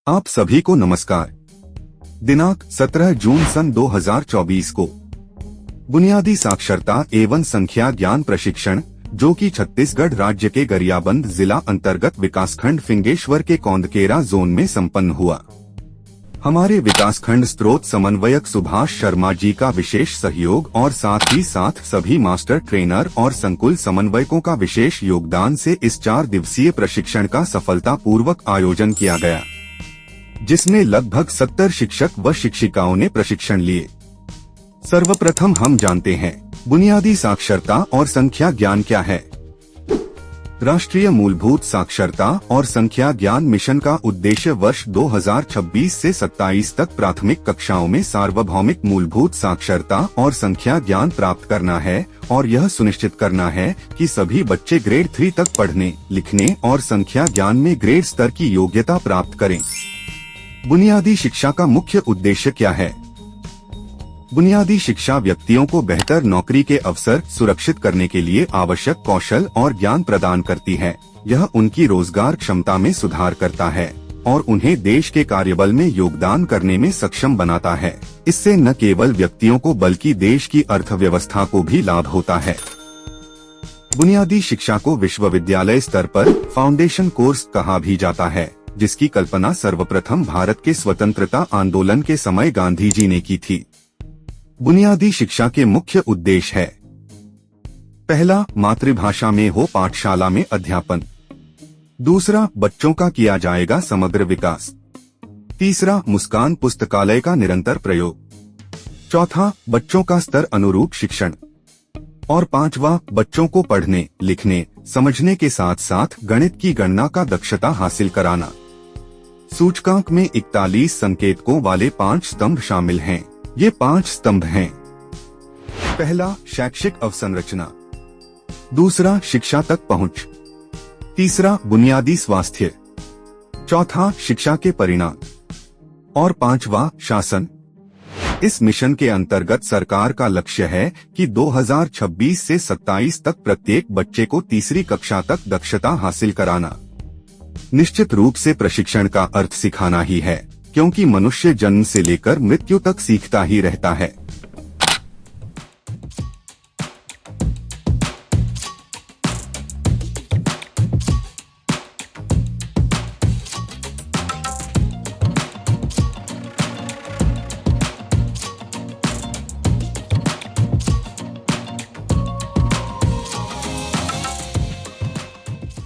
आप सभी को नमस्कार। दिनांक 17 जून सन 2024 को बुनियादी साक्षरता एवं संख्या ज्ञान प्रशिक्षण जो कि छत्तीसगढ़ राज्य के गरियाबंद जिला अंतर्गत विकासखंड फिंगेश्वर के कौंदकेरा जोन में संपन्न हुआ। हमारे विकासखंड स्रोत समन्वयक सुभाष शर्मा जी का विशेष सहयोग और साथ ही साथ सभी मास्टर ट्रेनर और संकुल समन्वयकों का विशेष योगदान से इस 4 दिवसीय प्रशिक्षण का सफलतापूर्वक आयोजन किया गया, जिसमें लगभग 70 शिक्षक व शिक्षिकाओं ने प्रशिक्षण लिए। सर्वप्रथम हम जानते हैं बुनियादी साक्षरता और संख्या ज्ञान क्या है। राष्ट्रीय मूलभूत साक्षरता और संख्या ज्ञान मिशन का उद्देश्य वर्ष 2026 से 27 तक प्राथमिक कक्षाओं में सार्वभौमिक मूलभूत साक्षरता और संख्या ज्ञान प्राप्त करना है और यह सुनिश्चित करना है कि सभी बच्चे ग्रेड 3 तक पढ़ने, लिखने और संख्या ज्ञान में ग्रेड स्तर की योग्यता प्राप्त करें। बुनियादी शिक्षा का मुख्य उद्देश्य क्या है? बुनियादी शिक्षा व्यक्तियों को बेहतर नौकरी के अवसर सुरक्षित करने के लिए आवश्यक कौशल और ज्ञान प्रदान करती है। यह उनकी रोजगार क्षमता में सुधार करता है और उन्हें देश के कार्यबल में योगदान करने में सक्षम बनाता है। इससे न केवल व्यक्तियों को बल्कि देश की अर्थव्यवस्था को भी लाभ होता है। बुनियादी शिक्षा को विश्वविद्यालय स्तर पर फाउंडेशन कोर्स कहा भी जाता है, जिसकी कल्पना सर्वप्रथम भारत के स्वतंत्रता आंदोलन के समय गांधी जी ने की थी। बुनियादी शिक्षा के मुख्य उद्देश्य है: पहला, मातृभाषा में हो पाठशाला में अध्यापन। दूसरा, बच्चों का किया जाएगा समग्र विकास। तीसरा, मुस्कान पुस्तकालय का निरंतर प्रयोग। चौथा, बच्चों का स्तर अनुरूप शिक्षण। और पांचवा, बच्चों को पढ़ने, लिखने, समझने के साथ साथ गणित की गणना का दक्षता हासिल कराना। सूचकांक में 41 संकेतकों वाले 5 स्तंभ शामिल हैं। ये 5 स्तंभ हैं: पहला, शैक्षिक अवसंरचना। दूसरा, शिक्षा तक पहुंच। तीसरा, बुनियादी स्वास्थ्य। चौथा, शिक्षा के परिणाम। और पांचवा, शासन। इस मिशन के अंतर्गत सरकार का लक्ष्य है कि 2026 से 27 तक प्रत्येक बच्चे को तीसरी कक्षा तक दक्षता हासिल कराना। निश्चित रूप से प्रशिक्षण का अर्थ सिखाना ही है, क्योंकि मनुष्य जन्म से लेकर मृत्यु तक सीखता ही रहता है।